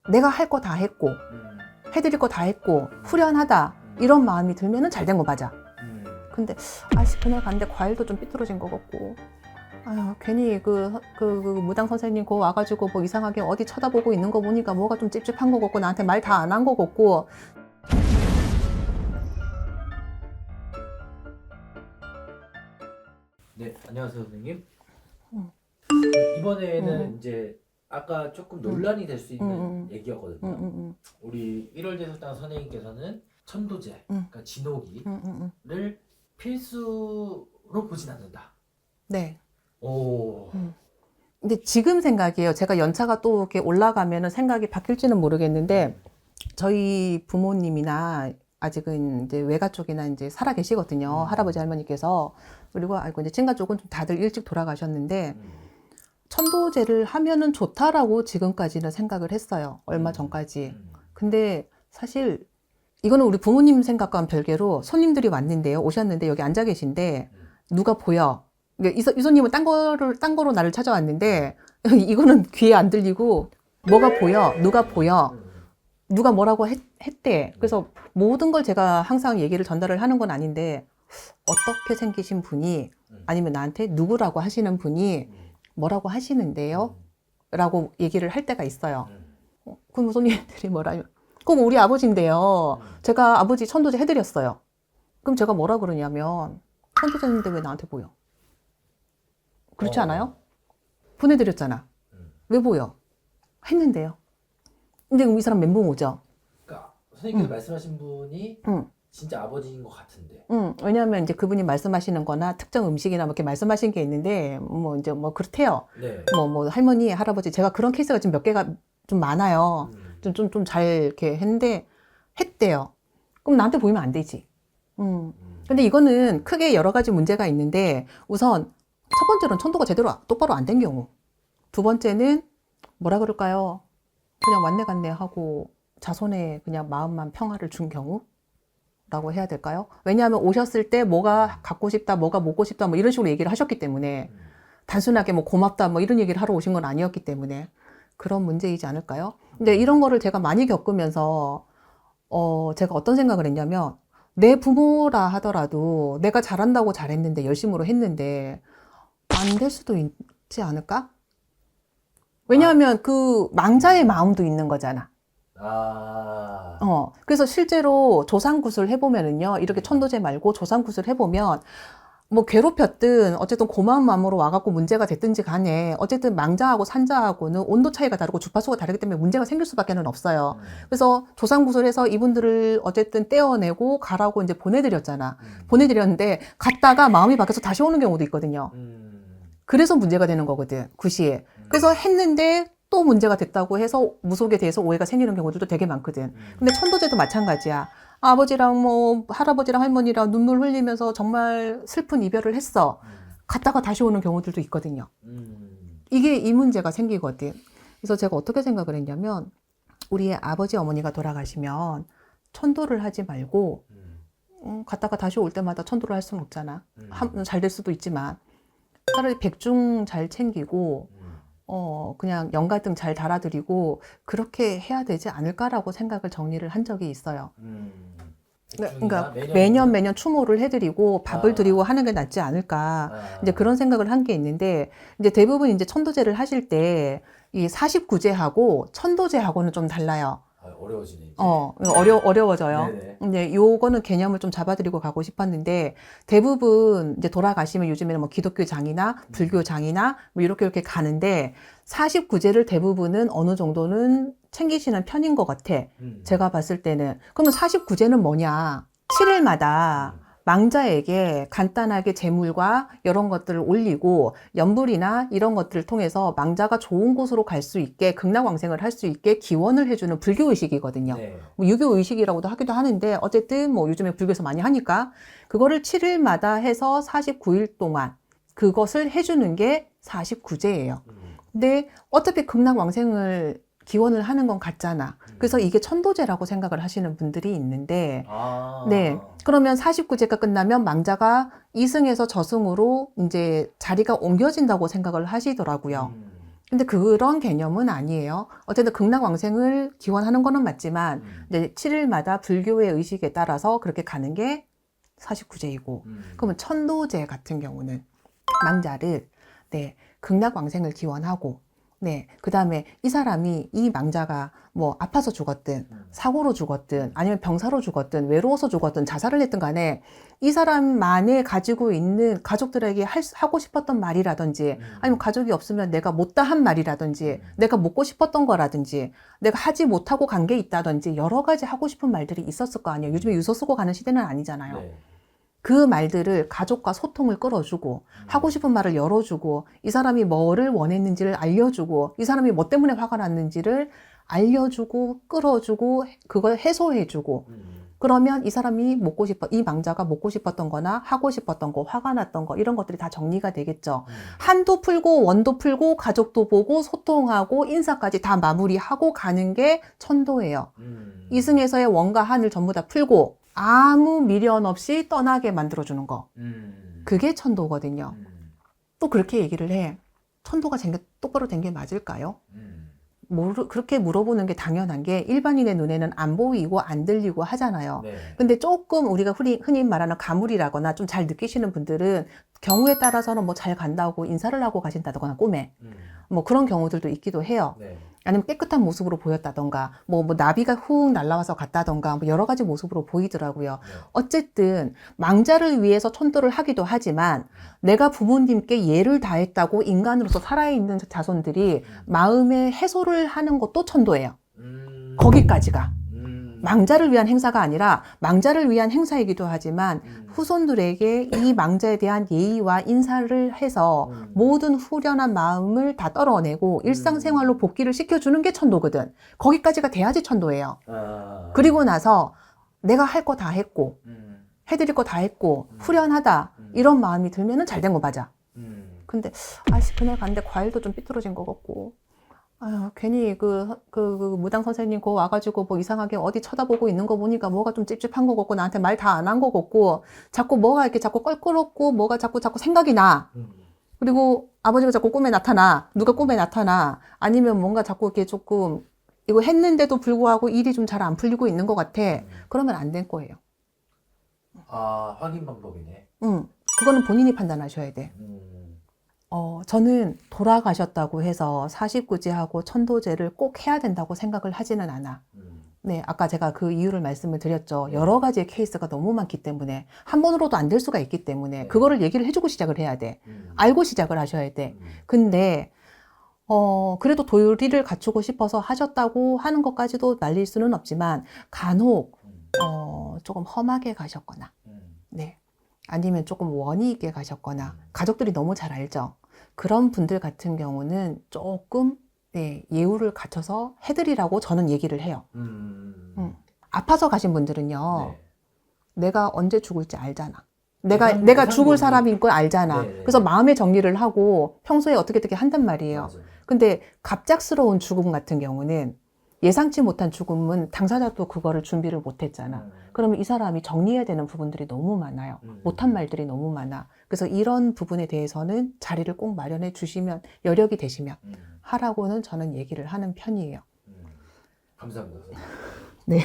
내가 할 거 다 했고 해드릴 거 다 했고 후련하다 이런 마음이 들면은 잘 된 거 맞아. 근데 아씨 그날 갔는데 과일도 좀 삐뚤어진 것 같고 아유 괜히 그 무당 선생님 거 와가지고 뭐 이상하게 어디 쳐다보고 있는 거 보니까 뭐가 좀 찝찝한 거 같고 나한테 말 다 안 한 거 같고. 네, 안녕하세요 선생님. 응. 이번에는 이제 아까 조금 논란이 될 수 있는 얘기였거든요. 응. 우리 1월 대속당 선생님께서는 천도제, 그러니까 진호기를 필수로 보진 않는다. 네. 오. 근데 지금 생각이에요. 제가 연차가 또 이렇게 올라가면은 생각이 바뀔지는 모르겠는데 저희 부모님이나 아직은 이제 외가 쪽이나 이제 살아 계시거든요. 할아버지 할머니께서. 그리고 알고 이제 친가 쪽은 좀 다들 일찍 돌아가셨는데 천도제를 하면은 좋다라고 지금까지는 생각을 했어요. 얼마 전까지. 근데 사실 이거는 우리 부모님 생각과는 별개로 손님들이 왔는데요. 오셨는데 여기 앉아 계신데 누가 보여? 이 손님은 딴 거로 나를 찾아왔는데 이거는 귀에 안 들리고 뭐가 보여? 누가 보여? 누가 뭐라고 했대. 그래서 모든 걸 제가 항상 얘기를 전달을 하는 건 아닌데 어떻게 생기신 분이 아니면 나한테 누구라고 하시는 분이 뭐라고 하시는데요? 라고 얘기를 할 때가 있어요. 그럼 손님들이 뭐라면 그럼 우리 아버지인데요. 제가 아버지 천도제 해드렸어요. 그럼 제가 뭐라 그러냐면 천도제 했는데 왜 나한테 보여? 그렇지 않아요? 보내드렸잖아. 왜 보여? 했는데요. 근데 이 사람 멘붕 오죠? 그러니까 선생님께서 말씀하신 분이 진짜 아버지인 것 같은데. 왜냐하면 이제 그분이 말씀하시는 거나 특정 음식이나 뭐 이렇게 말씀하신 게 있는데 뭐 이제 뭐 그렇대요. 네. 뭐 할머니, 할아버지 제가 그런 케이스가 지금 몇 개가 좀 많아요. 좀 잘 이렇게 했는데 했대요. 그럼 나한테 보이면 안 되지. 근데 이거는 크게 여러 가지 문제가 있는데 우선 첫 번째로는 천도가 제대로 똑바로 안 된 경우. 두 번째는 뭐라 그럴까요? 그냥 왔네 갔네 하고 자손의 그냥 마음만 평화를 준 경우라고 해야 될까요? 왜냐하면 오셨을 때 뭐가 갖고 싶다, 뭐가 먹고 싶다 뭐 이런 식으로 얘기를 하셨기 때문에 단순하게 뭐 고맙다 뭐 이런 얘기를 하러 오신 건 아니었기 때문에 그런 문제이지 않을까요? 근데 이런 거를 제가 많이 겪으면서 제가 어떤 생각을 했냐면 내 부모라 하더라도 내가 잘한다고 잘했는데 열심으로 했는데 안 될 수도 있지 않을까? 왜냐하면 그 망자의 마음도 있는 거잖아. 그래서 실제로 조상굿을 해보면은요, 이렇게 천도제 말고 조상굿을 해보면, 뭐 괴롭혔든, 어쨌든 고마운 마음으로 와갖고 문제가 됐든지 간에, 어쨌든 망자하고 산자하고는 온도 차이가 다르고 주파수가 다르기 때문에 문제가 생길 수밖에는 없어요. 그래서 조상굿을 해서 이분들을 어쨌든 떼어내고 가라고 이제 보내드렸잖아. 보내드렸는데, 갔다가 마음이 바뀌어서 다시 오는 경우도 있거든요. 그래서 문제가 되는 거거든, 굿이. 그래서 했는데 또 문제가 됐다고 해서 무속에 대해서 오해가 생기는 경우들도 되게 많거든. 근데 천도제도 마찬가지야. 아버지랑 뭐 할아버지랑 할머니랑 눈물 흘리면서 정말 슬픈 이별을 했어. 갔다가 다시 오는 경우들도 있거든요. 이게 이 문제가 생기거든. 그래서 제가 어떻게 생각을 했냐면 우리의 아버지 어머니가 돌아가시면 천도를 하지 말고 갔다가 다시 올 때마다 천도를 할 수는 없잖아. 잘 될 수도 있지만 차라리 백중 잘 챙기고 그냥 연가등 잘 달아드리고 그렇게 해야 되지 않을까라고 생각을 정리를 한 적이 있어요. 그러니까 매년 추모를 해드리고 밥을 드리고 하는 게 낫지 않을까. 이제 그런 생각을 한 게 있는데 이제 대부분 이제 천도제를 하실 때 이 49제하고 천도제하고는 좀 달라요. 어려워지네. 이제. 어려워져요. 네네. 근데 요거는 개념을 좀 잡아드리고 가고 싶었는데 대부분 이제 돌아가시면 요즘에는 뭐 기독교장이나 불교장이나 뭐 이렇게 가는데 49제를 대부분은 어느 정도는 챙기시는 편인 것 같아. 제가 봤을 때는. 그러면 49제는 뭐냐? 7일마다 망자에게 간단하게 제물과 이런 것들을 올리고 연불이나 이런 것들을 통해서 망자가 좋은 곳으로 갈 수 있게 극락왕생을 할 수 있게 기원을 해주는 불교의식이거든요. 네. 뭐 유교의식이라고도 하기도 하는데 어쨌든 뭐 요즘에 불교에서 많이 하니까 그거를 7일마다 해서 49일 동안 그것을 해주는 게 49제예요. 근데 어차피 극락왕생을 기원을 하는 건 같잖아. 그래서 이게 천도제라고 생각을 하시는 분들이 있는데, 네. 그러면 49제가 끝나면 망자가 이승에서 저승으로 이제 자리가 옮겨진다고 생각을 하시더라고요. 근데 그런 개념은 아니에요. 어쨌든 극락왕생을 기원하는 거는 맞지만 이제 7일마다 불교의 의식에 따라서 그렇게 가는 게 49제이고 그러면 천도제 같은 경우는 망자를 네, 극락왕생을 기원하고 네, 그 다음에 이 사람이 이 망자가 뭐 아파서 죽었든 사고로 죽었든 아니면 병사로 죽었든 외로워서 죽었든 자살을 했든 간에 이 사람만이 가지고 있는 가족들에게 하고 싶었던 말이라든지 아니면 가족이 없으면 내가 못다 한 말이라든지 내가 묻고 싶었던 거라든지 내가 하지 못하고 간 게 있다든지 여러 가지 하고 싶은 말들이 있었을 거 아니에요. 요즘에 유서 쓰고 가는 시대는 아니잖아요. 네. 그 말들을 가족과 소통을 끌어주고 하고 싶은 말을 열어주고 이 사람이 뭐를 원했는지를 알려주고 이 사람이 뭐 때문에 화가 났는지를 알려주고 끌어주고 그걸 해소해주고 그러면 이 사람이 이 망자가 먹고 싶었던 거나 하고 싶었던 거, 화가 났던 거 이런 것들이 다 정리가 되겠죠. 한도 풀고 원도 풀고 가족도 보고 소통하고 인사까지 다 마무리하고 가는 게 천도예요. 이승에서의 원과 한을 전부 다 풀고 아무 미련 없이 떠나게 만들어주는 거. 그게 천도거든요. 또 그렇게 얘기를 해. 천도가 똑바로 된 게 맞을까요? 그렇게 물어보는 게 당연한 게 일반인의 눈에는 안 보이고 안 들리고 하잖아요. 네. 근데 조금 우리가 흔히 말하는 가물이라거나 좀 잘 느끼시는 분들은 경우에 따라서는 뭐 잘 간다고 인사를 하고 가신다거나 꿈에 뭐 그런 경우들도 있기도 해요. 네. 아니면 깨끗한 모습으로 보였다던가 뭐 나비가 훅 날아와서 갔다던가 뭐 여러 가지 모습으로 보이더라고요. 네. 어쨌든 망자를 위해서 천도를 하기도 하지만 내가 부모님께 예를 다했다고 인간으로서 살아있는 자손들이 마음의 해소를 하는 것도 천도예요. 거기까지가. 망자를 위한 행사가 아니라 망자를 위한 행사이기도 하지만 후손들에게 이 망자에 대한 예의와 인사를 해서 모든 후련한 마음을 다 떨어내고 일상생활로 복귀를 시켜주는 게 천도거든. 거기까지가 돼야지 천도예요. 그리고 나서 내가 할 거 다 했고 해드릴 거 다 했고 후련하다 이런 마음이 들면은 잘 된 거 맞아. 근데 아씨 그날 갔는데 과일도 좀 삐뚤어진 것 같고 아유, 괜히 그 무당 선생님 거 와가지고 뭐 이상하게 어디 쳐다보고 있는 거 보니까 뭐가 좀 찝찝한 거 같고 나한테 말 다 안 한 거 같고 자꾸 뭐가 이렇게 자꾸 껄끄럽고 뭐가 자꾸 생각이 나. 그리고 아버지가 자꾸 꿈에 나타나. 누가 꿈에 나타나. 아니면 뭔가 자꾸 이렇게 조금 이거 했는데도 불구하고 일이 좀 잘 안 풀리고 있는 것 같아. 그러면 안 된 거예요. 아, 확인 방법이네. 그거는 본인이 판단하셔야 돼. 저는 돌아가셨다고 해서 49제하고 천도제를 꼭 해야 된다고 생각을 하지는 않아. 네, 아까 제가 그 이유를 말씀을 드렸죠. 여러 가지의 케이스가 너무 많기 때문에 한 번으로도 안 될 수가 있기 때문에 그거를 얘기를 해주고 시작을 해야 돼. 알고 시작을 하셔야 돼. 근데 그래도 도리를 갖추고 싶어서 하셨다고 하는 것까지도 날릴 수는 없지만 간혹 조금 험하게 가셨거나 네. 아니면 조금 원의 있게 가셨거나 가족들이 너무 잘 알죠. 그런 분들 같은 경우는 조금 네, 예우를 갖춰서 해드리라고 저는 얘기를 해요. 아파서 가신 분들은요. 네. 내가 언제 죽을지 알잖아. 내가 내가 죽을 사람인 걸 알잖아. 네. 그래서 마음의 정리를 하고 평소에 어떻게 한단 말이에요. 맞아요. 근데 갑작스러운 죽음 같은 경우는 예상치 못한 죽음은 당사자도 그거를 준비를 못했잖아. 그러면 이 사람이 정리해야 되는 부분들이 너무 많아요. 못한 말들이 너무 많아. 그래서 이런 부분에 대해서는 자리를 꼭 마련해 주시면 여력이 되시면 하라고는 저는 얘기를 하는 편이에요. 감사합니다. 네.